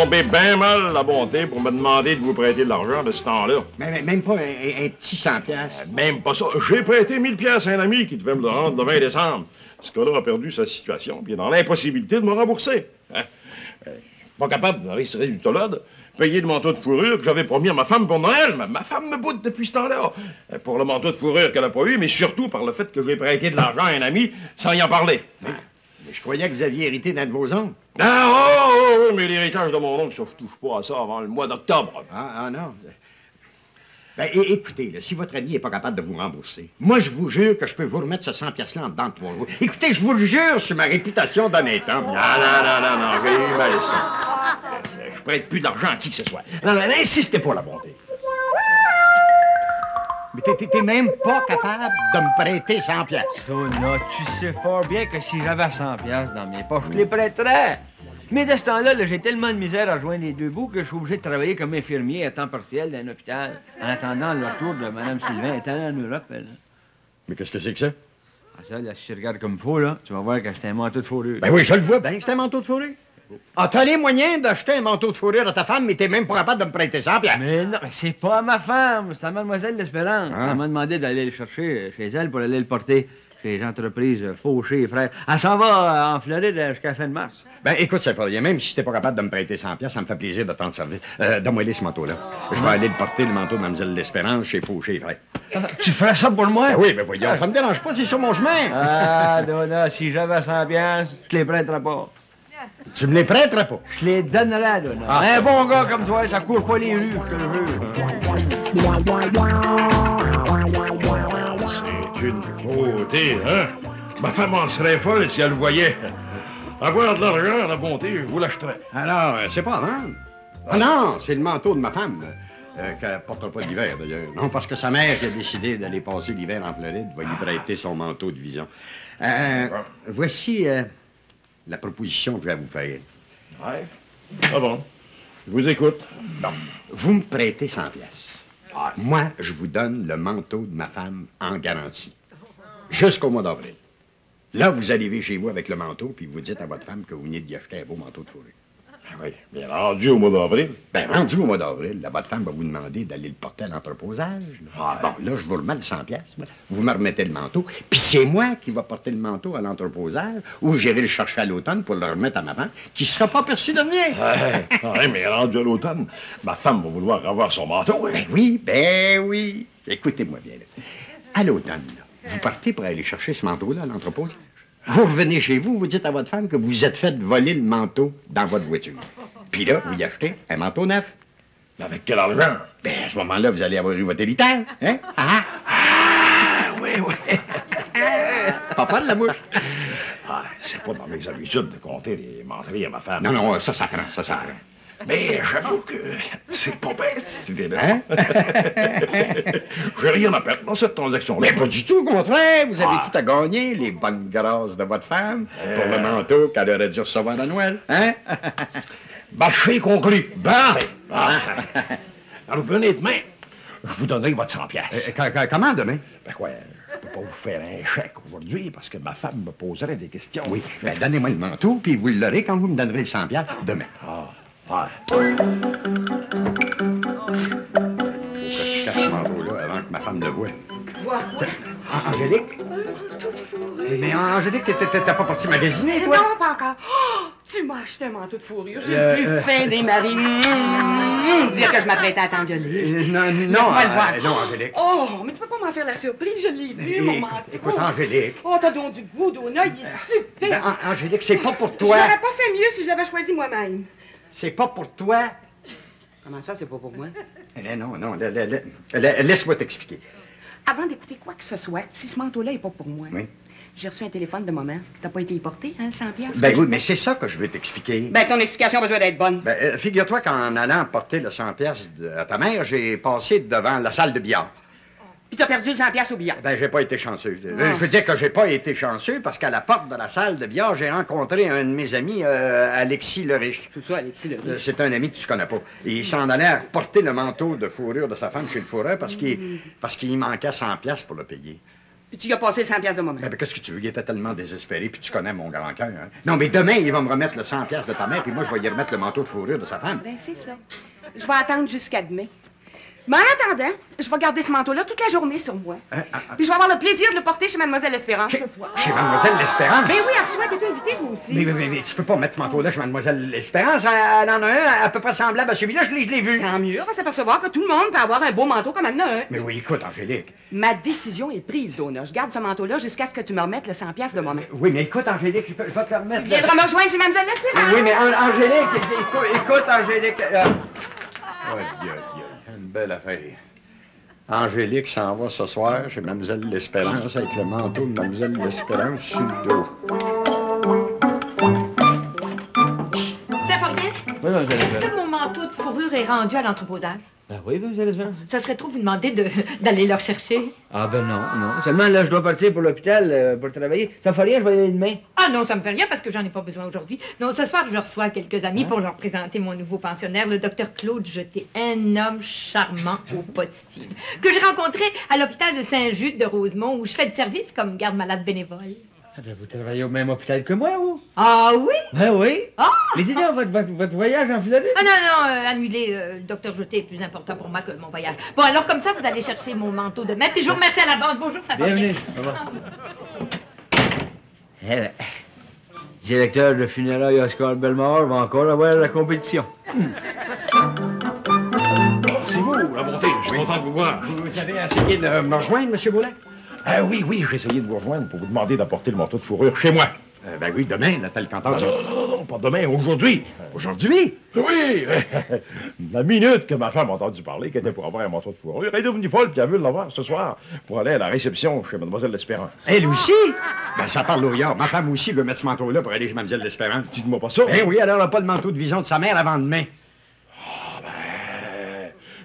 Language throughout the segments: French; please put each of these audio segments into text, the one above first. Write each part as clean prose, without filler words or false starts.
trompé bien mal la bonté pour me demander de vous prêter de l'argent de ce temps-là. Mais même pas un petit 100 piastres. Même pas ça. J'ai prêté 1000 piastres à un ami qui devait me le rendre le 20 décembre. Ce gars-là a perdu sa situation, puis il est dans l'impossibilité de me rembourser. Hein? Pas capable, avec ce résultat-là, de payer le manteau de fourrure que j'avais promis à ma femme pour Noël. Ma femme me boude depuis ce temps-là. Pour le manteau de fourrure qu'elle n'a pas eu, mais surtout par le fait que j'ai prêté de l'argent à un ami sans y en parler. Mais je croyais que vous aviez hérité d'un de vos oncles. Ah, oh, mais l'héritage de mon oncle, ça, je touche pas à ça avant le mois d'octobre. Ah, non. Ben, écoutez, là, si votre ami n'est pas capable de vous rembourser, moi, je vous jure que je peux vous remettre ce 100 piastres-là en dedans de 3 jours. Écoutez, je vous le jure sur ma réputation d'honnête homme. Non, j'ai eu mal ça. Je prête plus d'argent à qui que ce soit. Non, n'insistez pas, la bonté. Mais t'es même pas capable de me prêter 100 piastres. Donna, tu sais fort bien que si j'avais 100 piastres dans mes poches, je les prêterais. Mais de ce temps-là, j'ai tellement de misère à joindre les deux bouts que je suis obligé de travailler comme infirmier à temps partiel dans un hôpital en attendant le retour de Mme Sylvain étant en Europe, elle. Mais qu'est-ce que c'est que ça? Ah, ça, là, si tu regardes comme il faut, là, tu vas voir que c'est un manteau de fourrure. Ben oui, je le vois bien, c'est un manteau de fourrure. Ah, t'as les moyens d'acheter un manteau de fourrure à ta femme, mais t'es même pas capable de me prêter 100 piastres. Mais non, c'est pas à ma femme, c'est à Mademoiselle L'Espérance. Elle m'a demandé d'aller le chercher chez elle pour aller le porter chez les entreprises Fauché et Frères. Elle s'en va en Floride jusqu'à la fin de mars. Ben, écoute, Saint-Florien, même si t'es pas capable de me prêter 100 piastres, ça me fait plaisir de t'en servir. Donne-moi ce manteau-là. Je vais aller le porter, le manteau de Mademoiselle L'Espérance, chez Fauché et Frères. Tu ferais ça pour moi? Ben oui, ben voyons, ça me dérange pas, c'est sur mon chemin. Ah, Donna, si j'avais 100 piastres, je te les prêterais pas. Tu me les prêterais pas? Je te les donnerais, Donna. Un bon gars comme toi, ça court pas les rues, je te le jure. C'est une beauté, hein? Ma femme en serait folle si elle le voyait. Avoir de l'argent, la bonté, je vous l'achèterais. Alors, c'est pas à vendre. Ah non, c'est le manteau de ma femme, qu'elle portera pas l'hiver, d'ailleurs. Non, parce que sa mère qui a décidé d'aller passer l'hiver en Floride va lui prêter son manteau de vision. Voici la proposition que je vais vous faire. Ouais. Ah bon. Je vous écoute. Bon, vous me prêtez 100 piastres. Moi, je vous donne le manteau de ma femme en garantie. Jusqu'au mois d'avril. Là, vous arrivez chez vous avec le manteau, puis vous dites à votre femme que vous venez d'y acheter un beau manteau de fourrure. Oui, bien rendu au mois d'avril. Ben, rendu au mois d'avril, là, votre femme va vous demander d'aller le porter à l'entreposage. Bon, là, je vous remets le 100 piastres. Vous me remettez le manteau, puis c'est moi qui va porter le manteau à l'entreposage, ou j'irai le chercher à l'automne pour le remettre à ma femme, qui ne sera pas perçue de rien. Ouais, mais rendu à l'automne, ma femme va vouloir avoir son manteau. Ben oui. Écoutez-moi bien. Là. À l'automne, là, vous partez pour aller chercher ce manteau-là à l'entreposage. Vous revenez chez vous, vous dites à votre femme que vous êtes fait voler le manteau dans votre voiture. Puis là, vous y achetez un manteau neuf. Mais avec quel argent? Ben, à ce moment-là, vous allez avoir eu votre héritaire, hein? Oui. Pas pas de la mouche. C'est pas dans mes habitudes de compter les menteries à ma femme. Non, ça prend. Mais j'avoue que c'est pas bête, cette idée-là. J'ai rien à perdre dans cette transaction-là. Mais pas du tout, au contraire. Vous avez tout à gagner, les bonnes grâces de votre femme, pour le manteau qu'elle aurait dû recevoir à Noël, hein? Marché conclu. Alors, venez demain. Je vous donnerai votre 100 piastres. Comment demain? Ben quoi, je peux pas vous faire un chèque aujourd'hui parce que ma femme me poserait des questions. Oui, ben donnez-moi le manteau, puis vous l'aurez quand vous me donnerez le 100 piastres demain. Ouais. Faut que je cache ce manteau-là avant que ma femme le voie. Angélique? Toute fourrure. Mais Angélique, t'es pas partie magasiner, toi? Non, pas encore. Oh, tu m'as acheté un manteau de fourrure. J'ai le plus fin des maris. Dire que je m'apprêtais à t'engueuler. Non, Laisse-moi le voir. non, Angélique. Oh, mais tu peux pas m'en faire la surprise. Je l'ai vu, mon manteau. Écoute, Angélique. Oh, t'as donc du goût, Donna. Il est super. Ben, Angélique, c'est pas pour toi. J'aurais pas fait mieux si je l'avais choisi moi-même. C'est pas pour toi. Comment ça, c'est pas pour moi? Non, laisse-moi t'expliquer. Avant d'écouter quoi que ce soit, si ce manteau-là est pas pour moi, Oui. j'ai reçu un téléphone de maman. T'as pas été y porter, hein, 100 piastres? Ben oui, mais c'est ça que je veux t'expliquer. Ben, ton explication a besoin d'être bonne. Ben, figure-toi qu'en allant porter le 100 piastres à ta mère, j'ai passé devant la salle de billard. Puis t'as perdu le 100 piastres au billard. Ben, j'ai pas été chanceux. Je veux dire que j'ai pas été chanceux parce qu'à la porte de la salle de billard, j'ai rencontré un de mes amis, Alexis le Riche. C'est ça, Alexis le Riche. C'est un ami que tu connais pas. Il s'en allait porter le manteau de fourrure de sa femme chez le fourreur parce qu'il manquait 100 piastres pour le payer. Puis tu y as passé le 100 piastres de moment. Ben, qu'est-ce que tu veux? Il était tellement désespéré, puis tu connais mon grand cœur. Hein? Non, mais demain, il va me remettre le 100 piastres de ta mère, puis moi, je vais y remettre le manteau de fourrure de sa femme. Ben, c'est ça. Je vais attendre jusqu'à demain. Mais en attendant, je vais garder ce manteau-là toute la journée sur moi. Puis je vais avoir le plaisir de le porter chez Mademoiselle Espérance ce soir. Chez Mademoiselle L'Espérance? Ben oui, Arsouet, t'es invité, vous aussi. Mais tu peux pas mettre ce manteau-là chez Mademoiselle L'Espérance. Elle en a un à peu près semblable à celui-là, je l'ai vu. Tant mieux, on va s'apercevoir que tout le monde peut avoir un beau manteau comme elle en a un. Mais oui, écoute, Angélique. Ma décision est prise, Donna. Je garde ce manteau-là jusqu'à ce que tu me remettes le 100 piastres de moment. Oui, mais écoute, Angélique, je vais te le remettre. Tu viendras me rejoindre chez Mademoiselle L'Espérance. Oui, mais Angélique, écoute, Angélique. Une belle affaire. Angélique s'en va ce soir chez Mademoiselle L'Espérance avec le manteau de Mademoiselle L'Espérance sur le dos. Symphorien, Oui, mademoiselle est-ce Espérance. que mon manteau de fourrure est rendu à l'entreposage? Ben oui, mademoiselle Espérance. Ça serait trop vous demander d'aller le rechercher. Ah ben non. Seulement, là, je dois partir pour l'hôpital pour travailler. Ça fait rien, je vais y aller demain. Ah non, ça me fait rien parce que j'en ai pas besoin aujourd'hui. Non, ce soir, je reçois quelques amis pour leur présenter mon nouveau pensionnaire, le docteur Claude Jeté, un homme charmant au possible, que j'ai rencontré à l'hôpital de Saint-Jude de Rosemont, où je fais du service comme garde-malade bénévole. Ah ben, vous travaillez au même hôpital que moi, vous? Ah oui? Ben oui. Ah! Mais dis donc, votre voyage en Floride? Ah non, annulé. Le docteur Jeté est plus important pour moi que mon voyage. Bon, alors comme ça, vous allez chercher mon manteau demain, puis je vous remercie à l'avance. Bonjour, ça va bien. Bienvenue. Au revoir. Eh ben, directeur de funérailles Oscar Bellemare va encore avoir la compétition. C'est vous, la bonté. Je suis content de vous voir. Vous avez essayé de me rejoindre, M. Boulin? Ah oui, j'ai essayé de vous rejoindre pour vous demander d'apporter le manteau de fourrure chez moi. Ben oui, demain, la telle qu'entendue. Non, pas demain, aujourd'hui. Aujourd'hui? Oui, la minute que ma femme a entendu parler qu'elle était pour avoir un manteau de fourrure, elle est devenue folle puis elle veut l'avoir ce soir pour aller à la réception chez Mademoiselle L'Espérance. Elle aussi? Ben, ça parle au yard. Ma femme aussi veut mettre ce manteau-là pour aller chez Mademoiselle L'Espérance. Dites-moi pas ça. Ben oui, alors elle n'a pas le manteau de vision de sa mère avant demain.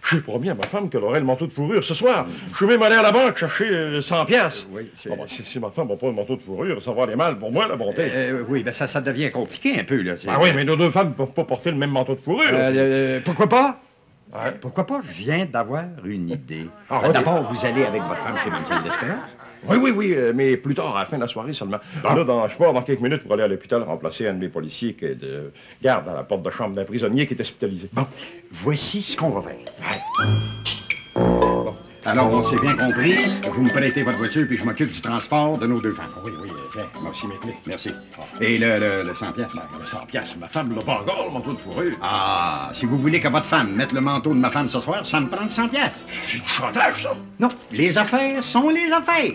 J'ai promis à ma femme qu'elle aurait le manteau de fourrure ce soir. Je suis même allé à la banque chercher 100 piastres. Oui, c'est... Bon, ben, si ma femme n'a pas le manteau de fourrure, ça va aller mal pour moi, la bonté. oui, ben ça devient compliqué un peu, là. Ah oui, mais nos deux femmes ne peuvent pas porter le même manteau de fourrure. Pourquoi pas? Ouais. Pourquoi pas? Je viens d'avoir une idée. Ah, ok. D'abord, vous allez avec votre femme chez Mademoiselle L'Espérance? Oui, mais plus tard, à la fin de la soirée seulement. Là, je pars dans quelques minutes pour aller à l'hôpital remplacer un de mes policiers qui est de garde à la porte de chambre d'un prisonnier qui est hospitalisé. Bon, voici ce qu'on va faire. Bon, alors, on s'est bien compris. Vous me prêtez votre voiture, puis je m'occupe du transport de nos deux femmes. Oui, tiens, merci mes clés. Merci. Et le 100 piastres? Le 100 piastres, ma femme l'a pas encore, le manteau de fourrure. Ah, si vous voulez que votre femme mette le manteau de ma femme ce soir, ça me prend 100 piastres. C'est du chantage, ça. Non, les affaires sont les affaires.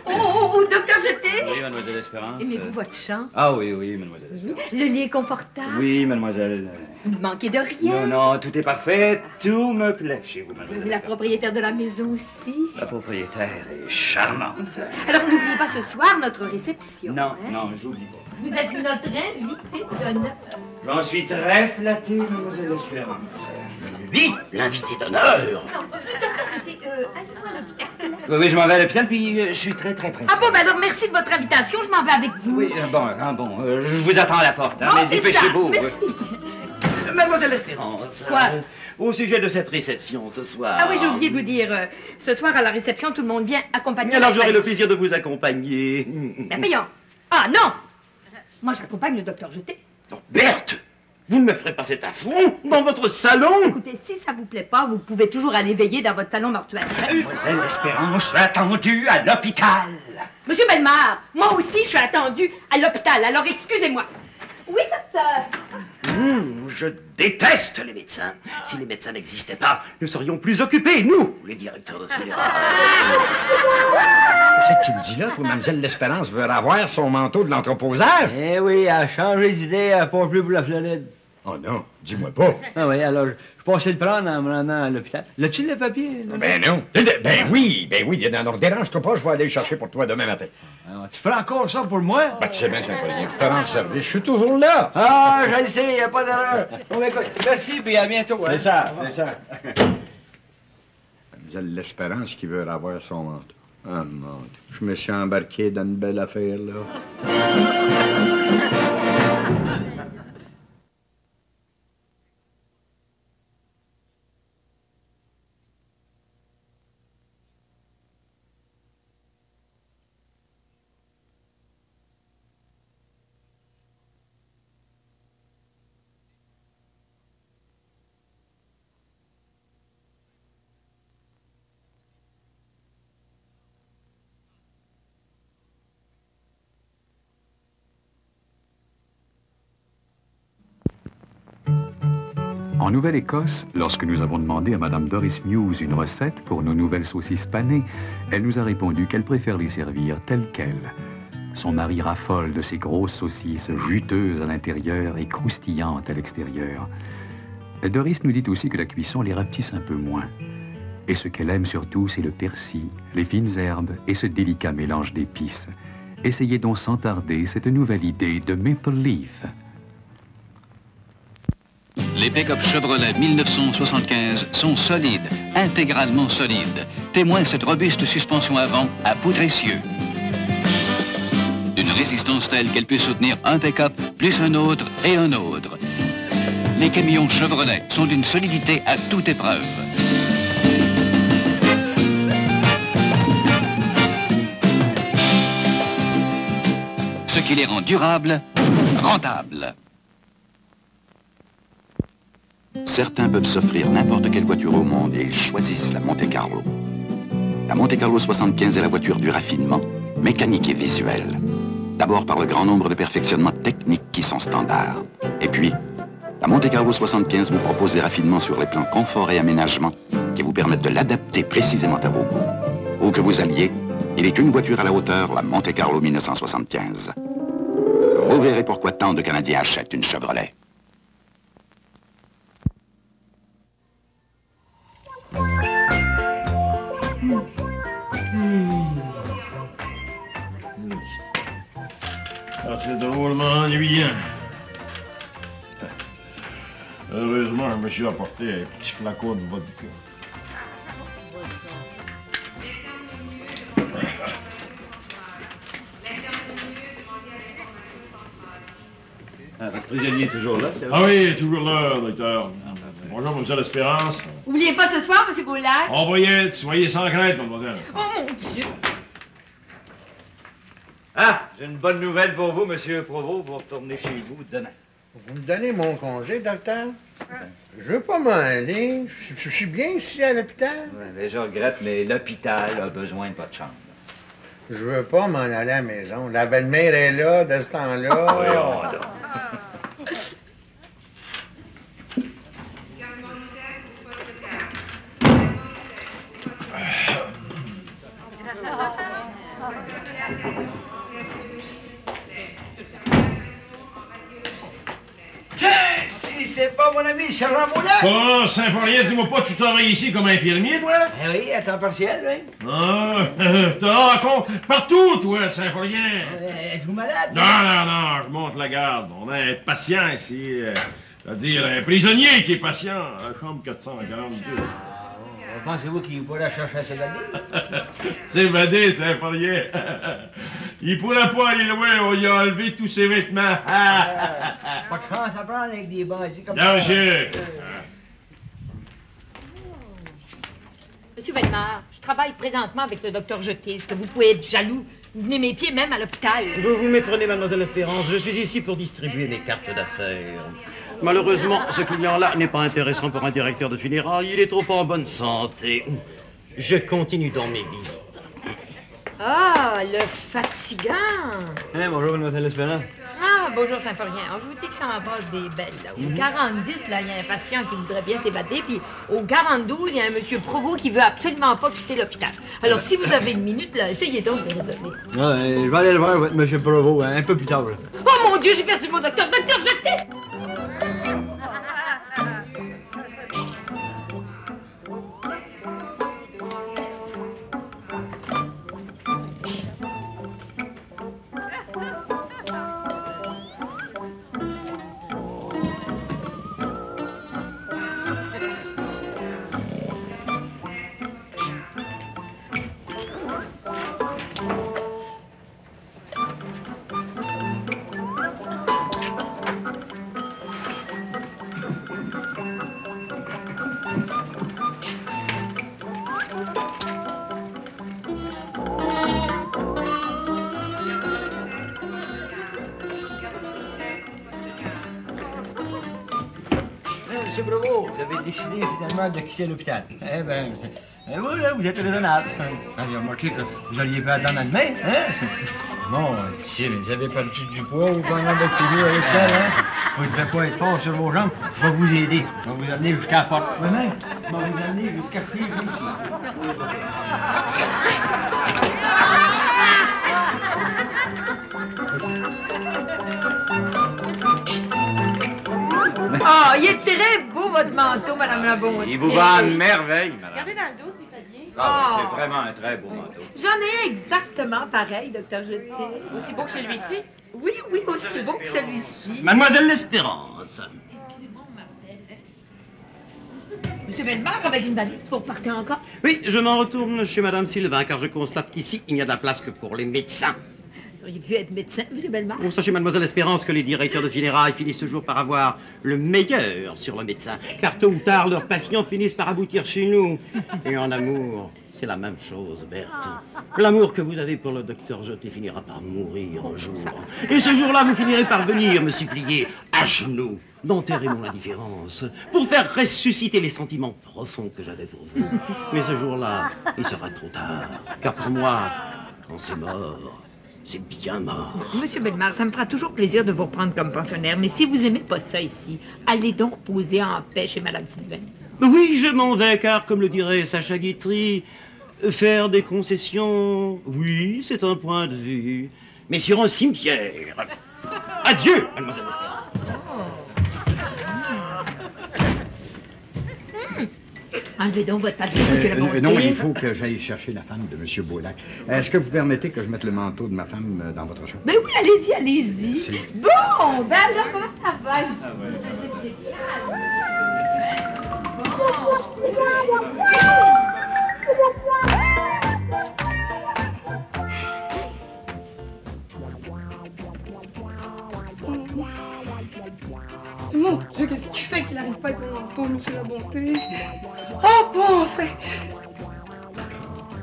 Oh, docteur Jeté! Oui, mademoiselle Espérance. Aimez-vous votre champ? Ah oui, mademoiselle Espérance. Le lit est confortable? Oui, mademoiselle. Vous ne manquez de rien? Non, tout est parfait. Tout me plaît chez vous, mademoiselle La Espérance. propriétaire de la maison aussi. La propriétaire est charmante. Alors, n'oubliez pas ce soir notre réception. Non, hein? j'oublie pas. Vous êtes notre invité d'honneur. J'en suis très flatté, mademoiselle Espérance. Lui, l'invité d'honneur. Non, docteur Jeté, allez-vous à l'hôpital? Oui, je m'en vais à l'hôpital, puis je suis très pressé. Ah bon, ben alors merci de votre invitation, je m'en vais avec vous. Oui, je vous attends à la porte, hein, Bon, mais c'est dépêchez-vous. ça, merci. Mademoiselle Espérance. Quoi? Au sujet de cette réception ce soir. Ah oui, j'ai oublié de vous dire, ce soir à la réception, tout le monde vient accompagner... Alors la j'aurai le famille. plaisir de vous accompagner. Ben voyons. Ah non! Moi, j'accompagne le docteur Jeté. Non, Berthe, vous ne me ferez pas cet affront dans votre salon. Écoutez, si ça vous plaît pas, vous pouvez toujours aller veiller dans votre salon mortuaire. Mademoiselle Espérance, attendue à l'hôpital. Monsieur Bellemare, moi aussi, je suis attendue à l'hôpital, alors excusez-moi. Oui, docteur? Je déteste les médecins. Si les médecins n'existaient pas, nous serions plus occupés, nous, les directeurs de funérailles. Qu'est-ce que tu me dis là, toi, Mademoiselle L'Espérance veut avoir son manteau de l'entreposage? Eh oui, elle a changé d'idée, elle n'a pas plus pour la Floride. Oh non, dis-moi pas. Ah oui, alors, je passais le prendre en me rendant à l'hôpital. L'as-tu le papier? Là? Ben non. Ben oui. Alors dérange-toi pas, je vais aller le chercher pour toi demain matin. Alors, tu feras encore ça pour moi? Ben tu sais bien, Saint-Paulien, je te rends service, je suis toujours là. Ah, je le sais, il n'y a pas d'erreur. Bon, ben, écoute, merci, puis à bientôt. Hein? C'est ça. Mademoiselle L'Espérance qui veut avoir son manteau. Ah, mon Dieu. Je me suis embarqué dans une belle affaire, là. En Nouvelle-Écosse, lorsque nous avons demandé à Mme Doris Muse une recette pour nos nouvelles saucisses panées, elle nous a répondu qu'elle préfère les servir telles quelles. Son mari raffole de ces grosses saucisses juteuses à l'intérieur et croustillantes à l'extérieur. Doris nous dit aussi que la cuisson les rapetisse un peu moins. Et ce qu'elle aime surtout, c'est le persil, les fines herbes et ce délicat mélange d'épices. Essayez donc sans tarder cette nouvelle idée de Maple Leaf. Les pick-up Chevrolet 1975 sont solides, intégralement solides. Témoin cette robuste suspension avant à poudre essieu. D'une résistance telle qu'elle peut soutenir un pick-up, plus un autre et un autre. Les camions Chevrolet sont d'une solidité à toute épreuve. Ce qui les rend durables, rentables. Certains peuvent s'offrir n'importe quelle voiture au monde et ils choisissent la Monte Carlo. La Monte Carlo 75 est la voiture du raffinement, mécanique et visuel. D'abord par le grand nombre de perfectionnements techniques qui sont standards. Et puis, la Monte Carlo 75 vous propose des raffinements sur les plans confort et aménagement qui vous permettent de l'adapter précisément à vos goûts. Où que vous alliez, il est une voiture à la hauteur, la Monte Carlo 1975. Vous verrez pourquoi tant de Canadiens achètent une Chevrolet. Ah, c'est drôlement ennuyant. Heureusement, je me suis apporté un petit flacon de vodka. Ah, votre prisonnier est toujours là, c'est vrai? Ah oui, toujours là, docteur. Bonjour, mademoiselle Espérance. Oubliez pas ce soir, M. Boulac. Envoyez, soyez sans crainte, mademoiselle. Oh, mon Dieu. Ah, j'ai une bonne nouvelle pour vous, Monsieur Provost. Vous retournez chez vous demain. Vous me donnez mon congé, docteur? Je veux pas m'en aller. Je suis bien ici à l'hôpital. Ouais, mais je regrette, mais l'hôpital a besoin de votre chambre. Je veux pas m'en aller à la maison. La belle-mère est là, de ce temps-là. Voyons donc. C'est pas mon ami Sergent Boulac? Oh, Saint-Florien, dis-moi pas, tu travailles ici comme infirmier, toi? Eh oui, à temps partiel, oui. Ah, je te rencontre partout, toi, Saint-Florien. Êtes-vous malade? Non, je monte la garde. On a un patient ici, c'est-à-dire un prisonnier qui est patient à la chambre 442. Pensez-vous qu'il pourrait chercher à s'évader? S'évader, Saint-Florien. Il pourrait pas aller loin, on lui a enlevé tous ses vêtements. Pas de chance à prendre avec des bandits comme ça. Non, monsieur. Monsieur Bellemare, je travaille présentement avec le docteur Jeté. Est-ce que vous pouvez être jaloux? Vous venez mes pieds même à l'hôpital. Vous vous méprenez, mademoiselle Espérance. Je suis ici pour distribuer les cartes d'affaires. Malheureusement, ce client-là n'est pas intéressant pour un directeur de funérailles. Il est trop en bonne santé. Je continue dans mes visites. Ah, le fatigant. Bonjour, mademoiselle Espérance. Ah, bonjour Saint-Florien. Je vous dis que ça m'en passe des belles. Là. Au 40-10, là, il y a un patient qui voudrait bien s'évader. Puis au 42, il y a un monsieur Provost qui veut absolument pas quitter l'hôpital. Alors, si vous avez une minute, là, essayez donc de raisonner. Je vais aller le voir, monsieur Provost, un peu plus tard. Là. Oh mon Dieu, j'ai perdu mon docteur. Docteur Jeté! Monsieur Provost, vous avez décidé finalement de quitter l'hôpital. Eh bien, vous, là, vous êtes raisonnable. J'ai remarqué que vous auriez pu attendre à demain, hein? Bon, tiens, mais vous avez perdu du poids ou pendant votre cellule avec elle, hein? Vous ne devez pas être fort sur vos jambes. Je vais vous aider. Je vais vous amener jusqu'à la porte. Maintenant, je vais vous amener jusqu'à chez vous. Oh, il est très beau, votre manteau, Madame la Bonté. Il vous va à merveille, madame. Regardez dans le dos, c'est fait bien. Ah, c'est vraiment un très beau manteau. J'en ai exactement pareil, docteur Jeté. Aussi beau que celui-ci? Oui, oui, aussi beau que celui-ci. Mademoiselle l'Espérance. Excusez-moi, Martel. Monsieur Bellemare, avec une valise, vous repartez encore? Oui, je m'en retourne chez Madame Sylvain, car je constate qu'ici, il n'y a de la place que pour les médecins. Vous auriez pu être médecin, Monsieur Bellemare. Bon, sachez, Mademoiselle Espérance, que les directeurs de funérailles finissent toujours par avoir le meilleur sur le médecin. Car tôt ou tard, leurs patients finissent par aboutir chez nous. Et en amour, c'est la même chose, Berthe. L'amour que vous avez pour le docteur Jeté finira par mourir un jour. Et ce jour-là, vous finirez par venir me supplier à genoux d'enterrer mon indifférence pour faire ressusciter les sentiments profonds que j'avais pour vous. Mais ce jour-là, il sera trop tard. Car pour moi, quand c'est mort, c'est bien mort. Monsieur Bellemare, ça me fera toujours plaisir de vous reprendre comme pensionnaire, mais si vous aimez pas ça ici, allez donc reposer en paix chez Madame Sylvain. Oui, je m'en vais, car, comme le dirait Sacha Guitry, faire des concessions, oui, c'est un point de vue, mais sur un cimetière. Adieu, Mademoiselle Espérance. Enlevez donc votre papier, Monsieur la Bonté. Non, il faut que j'aille chercher la femme de M. Beaulac. Est-ce que vous permettez que je mette le manteau de ma femme dans votre chambre? Ben oui, allez-y, allez-y. Merci. Bon, ben alors, comment ça va? C'est calme. Mon Dieu, qu'est-ce qui fait qu'il n'arrive pas avec mon manteau, Monsieur la Bonté? Oh, bon, enfin!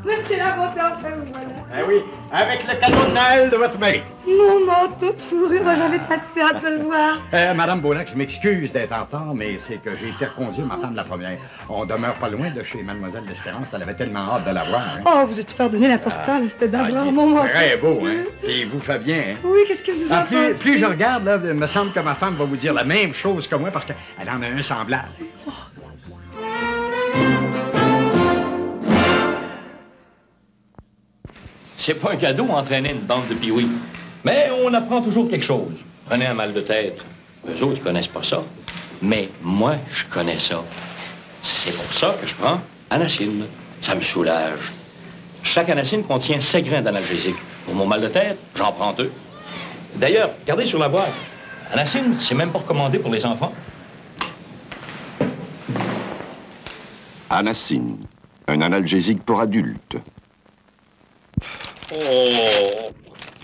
Monsieur la Bonté, enfin, vous voilà. Ah oui, avec le cadeau de Noël de votre mari. Mon manteau de fourrure, j'avais assez hâte de le voir. Madame Beaulac, je m'excuse d'être en retard, mais c'est que j'ai été reconduire ma femme la première. On demeure pas loin de chez Mademoiselle l'Espérance, elle avait tellement hâte de la voir. Hein. Oh, vous êtes pardonné l'important, c'était d'avoir mon manteau. Très beau, hein? Et il vous fait bien, hein? Oui, qu'est-ce que vous en pensez? Plus je regarde, là, il me semble que ma femme va vous dire la même chose que moi parce qu'elle en a un semblable. C'est pas un cadeau entraîner une bande de piouis. Mais on apprend toujours quelque chose. Prenez un mal de tête. Eux autres, ils connaissent pas ça. Mais moi, je connais ça. C'est pour ça que je prends Anacine. Ça me soulage. Chaque Anacine contient 7 grains d'analgésique. Pour mon mal de tête, j'en prends 2. D'ailleurs, regardez sur la boîte. Anacine, c'est même pas recommandé pour les enfants. Anacine, un analgésique pour adultes. Oh,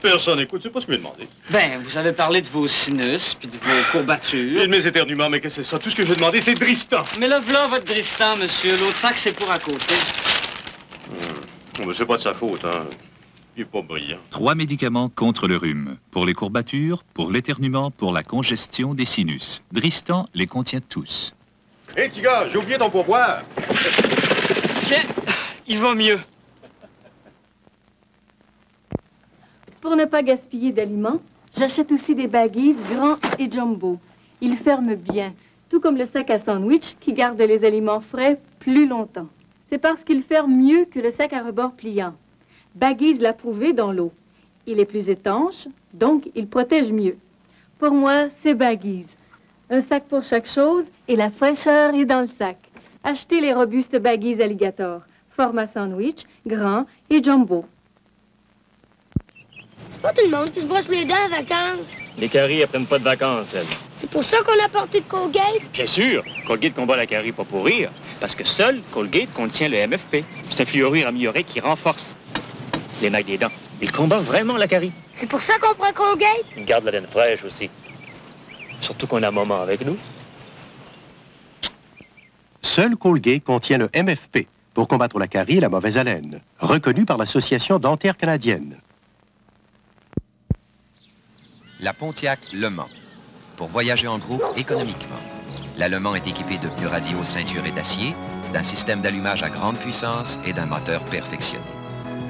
personne n'écoute, c'est pas ce que je lui ai demandé. Ben, vous avez parlé de vos sinus, puis de vos courbatures. Et de mes éternuements, mais qu'est-ce que c'est ça? Tout ce que j'ai demandé, c'est Dristan. Mais là, voilà votre Dristan, monsieur. L'autre sac, c'est pour à côté. Mais c'est pas de sa faute, hein. Il est pas brillant. 3 médicaments contre le rhume. Pour les courbatures, pour l'éternuement, pour la congestion des sinus. Dristan les contient tous. Hé, petit gars, j'ai oublié ton pourboire. Tiens, il va mieux. Pour ne pas gaspiller d'aliments, j'achète aussi des baggies grands et jumbo. Ils ferment bien, tout comme le sac à sandwich qui garde les aliments frais plus longtemps. C'est parce qu'il ferme mieux que le sac à rebord pliant. Baggies l'a prouvé dans l'eau. Il est plus étanche, donc il protège mieux. Pour moi, c'est Baggies. Un sac pour chaque chose et la fraîcheur est dans le sac. Achetez les robustes Baggies Alligator, format sandwich, grand et jumbo. C'est pas tout le monde qui se brosse les dents en vacances. Les caries, elles prennent pas de vacances, elles. C'est pour ça qu'on a porté de Colgate. Bien sûr, Colgate combat la carie pas pour rire, parce que seul Colgate contient le MFP. C'est un fluorure amélioré qui renforce les mailles des dents. Il combat vraiment la carie. C'est pour ça qu'on prend Colgate. Il garde la laine fraîche aussi. Surtout qu'on a un moment avec nous. Seul Colgate contient le MFP pour combattre la carie et la mauvaise haleine, reconnu par l'Association dentaire canadienne. La Pontiac Le Mans, pour voyager en groupe économiquement. La Le Mans est équipée de pneus radiaux ceinturés d'acier, d'un système d'allumage à grande puissance et d'un moteur perfectionné.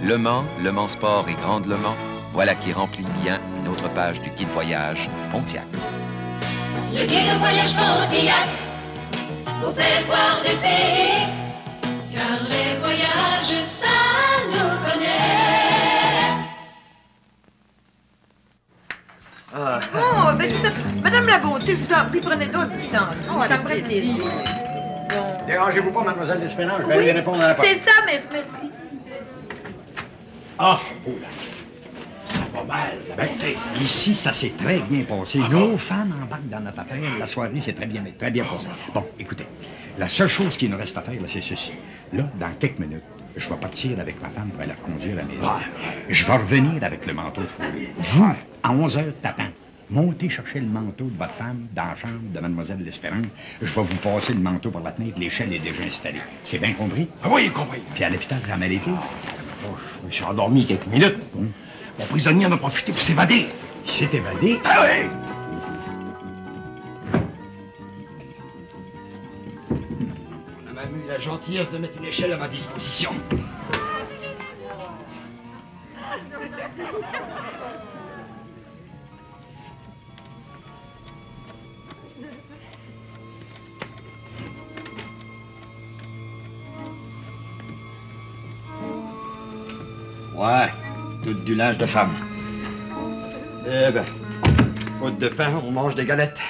Le Mans Sport et Grande Le Mans, Voilà qui remplit bien une autre page du guide voyage Pontiac. Le guide voyage Pontiac vous fait voir des pays, car les voyages, ça nous connaît. Oh, ben, Madame la Bonté, je vous en prie, prenez donc un petit sandwich. Ça me ferait plaisir. Dérangez-vous pas, mademoiselle L'Espérance, je vais aller répondre à la porte. C'est ça, merci. Ah, oh là, ça va mal. Ben, ici, ça s'est très bien passé. Nos femmes embarquent dans notre affaire. La soirée s'est très bien passée. Bon, écoutez, la seule chose qui nous reste à faire, c'est ceci. Là, dans quelques minutes, je vais partir avec ma femme pour aller la reconduire à la maison. Je vais revenir avec le manteau de fourrure. Vous, à 11h tapant, montez chercher le manteau de votre femme dans la chambre de Mademoiselle L'Espérance. Je vais vous passer le manteau par la fenêtre. L'échelle est déjà installée. C'est bien compris? Ah oui, compris. Puis à l'hôpital, ça a mal été? Oh, je me suis endormi quelques minutes. Mon prisonnier en a profité pour s'évader. Il s'est évadé? Ah oui! On a même eu la gentillesse de mettre une échelle à ma disposition. Ouais, tout du linge de femme. Eh ben, faute de pain, on mange des galettes.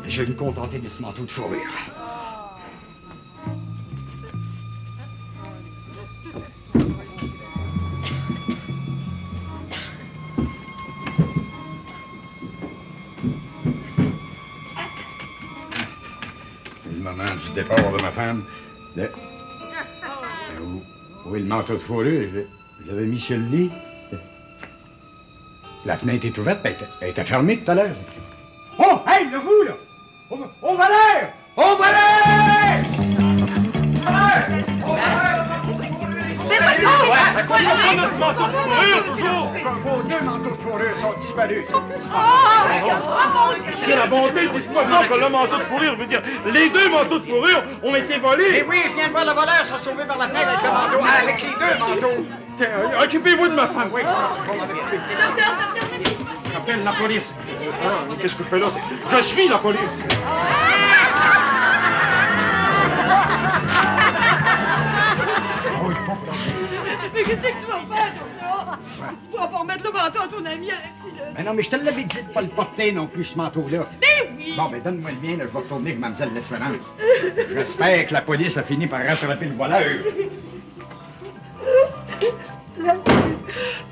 Je vais me contenter de ce manteau de fourrure. C'est le moment du départ de ma femme. Où est le manteau de fourrure? Je l'avais mis sur le lit. La fenêtre est ouverte, elle était fermée tout à l'heure. Oh, hey, le vous, là! Au Valère! Au Valère! C'est quoi notre manteau de fourrure? Vos deux manteaux de fourrure sont disparus. C'est la bonté, dites-moi donc que le manteau de fourrure veut dire les deux manteaux de fourrure ont été volés. Eh oui, je viens de voir le voleur se sauver par la fenêtre avec le manteau, avec les deux manteaux. Tiens, occupez-vous de ma femme. Oui. J'appelle la police. Qu'est-ce que je fais là? Je suis la police. Mais qu'est-ce que tu vas faire, docteur? Tu pourras pas remettre le manteau à ton ami, Alexis. Mais non, mais je te l'avais dit de pas le porter non plus, ce manteau-là. Mais oui! Bon, ben donne-moi le mien, là, je vais retourner avec Mademoiselle L'Espérance. J'espère que la police a fini par rattraper le voleur.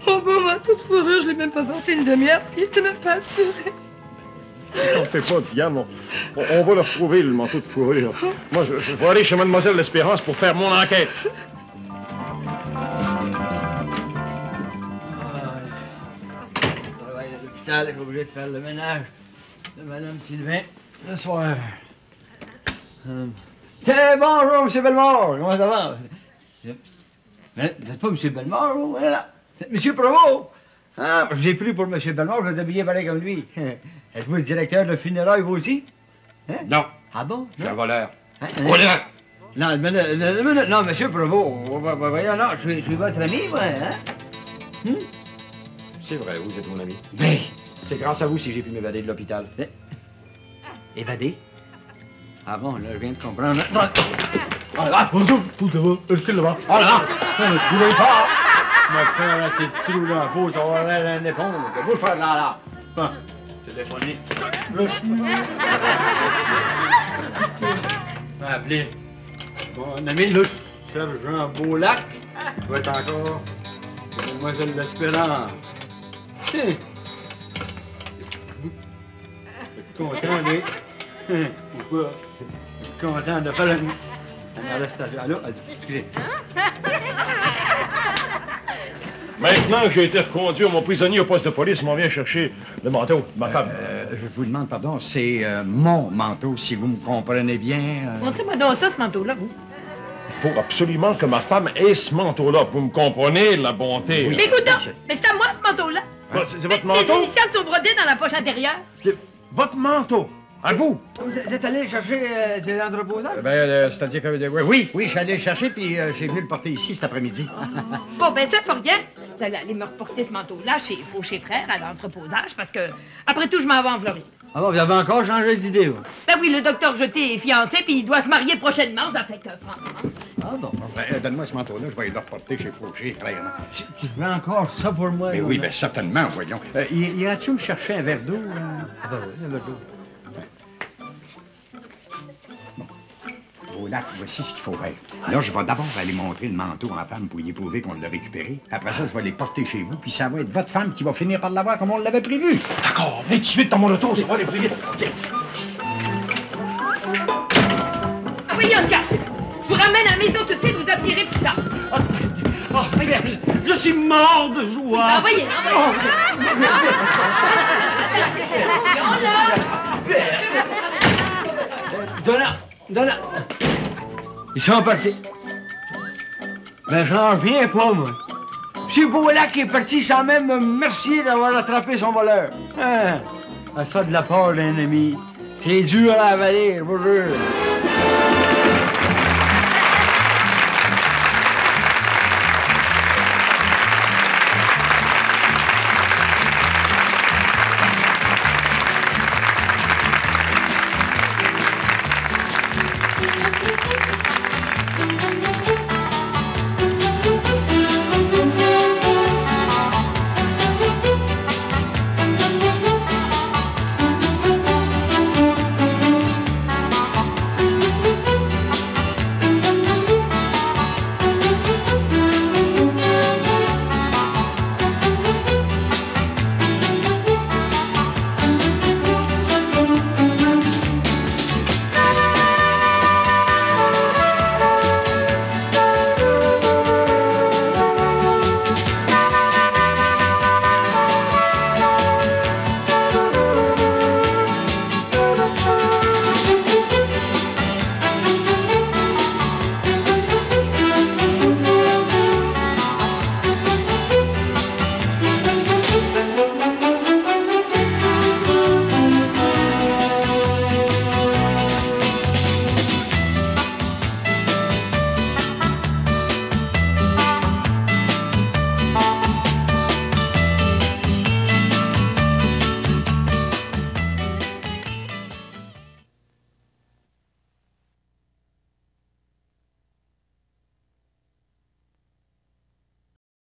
Mon beau manteau de fourrure, je l'ai même pas porté une demi-heure, puis il était même pas assuré. T'en fais pas, Diane. On va le retrouver, le manteau de fourrure. Moi, je vais aller chez Mademoiselle L'Espérance pour faire mon enquête. À l'hôpital, je suis obligé de faire le ménage de Madame Sylvain ce soir. Tiens, bonjour, M. Bellemare. Comment ça va? Vous n'êtes pas M. Bellemare, vous? Voilà. M. Provost. Ah, je vous ai pris pour M. Bellemare, je vais être habillé pareil comme lui. Êtes-vous le directeur de funérailles, vous aussi? Hein? Non. Ah bon? Je suis un voleur. Voleur! Non, non, M. Provost. Voyons, non, je suis votre ami, moi, hein? C'est vrai, vous êtes mon ami. Mais... C'est grâce à vous si j'ai pu m'évader de l'hôpital. Évadé? Ah bon, là, je viens de comprendre. Ah là, bonjour, tout là-bas, est-ce là-bas? Ah là, ne coulez pas! Je vais faire assez de trous dans la faute, on va aller à l'éponge. Vous faire là. Bon, téléphonez. Je vais appeler mon ami, le sergent Beaulac. Il va être encore Mademoiselle L'Espérance. Tiens. Je suis content de... Pourquoi? Je suis content de faire une arrestation. Allô? Excusez. Maintenant que j'ai été reconduire mon prisonnier au poste de police, on vient chercher le manteau de ma femme. Je vous demande pardon, c'est mon manteau, si vous me comprenez bien. Montrez-moi donc ça, ce manteau-là, vous. Il faut absolument que ma femme ait ce manteau-là. Vous me comprenez, la bonté? Mais écoute donc, mais c'est à moi, ce manteau-là. C'est votre Les manteau? initiales sont brodées dans la poche intérieure. Votre manteau? À vous? Vous êtes allé chercher l'androposage? C'est-à-dire que... Oui, je suis allé le chercher, puis j'ai venu le porter ici cet après-midi. Bon, ben ça, faut rien. allez aller me reporter ce manteau-là chez Fauché Frères à l'entreposage parce que, après tout, je m'en vais en Floride. Ah bon, vous avez encore changé d'idée, vous? Ben oui, le docteur Jeté est fiancé puis il doit se marier prochainement, ça fait que, franchement... Ah bon? Ben, donne-moi ce manteau-là, je vais le reporter chez Fauché Frères. Tu veux encore ça pour moi? Ben oui, bien certainement, voyons. Iras-tu me chercher un verre d'eau? Ben oui, un verre d'eau. Voilà, voici ce qu'il faut faire. Là, je vais d'abord aller montrer le manteau à ma femme pour y prouver qu'on l'a récupéré. Après ça, je vais les porter chez vous, puis ça va être votre femme qui va finir par l'avoir comme on l'avait prévu. D'accord, venez tout de suite dans mon auto, ça va aller plus vite. OK. Ah oui, Oscar! Je vous ramène à la maison tout de suite, vous obtirez plus tard. Oh, Berthe, je suis mort de joie. Envoyez. Donna! Ils sont partis. Ben, j'en reviens pas, moi. C'est Bola qui est parti sans même me remercier d'avoir attrapé son voleur. Hein? À ça de la part d'un ami. C'est dur à avaler, je vous jure.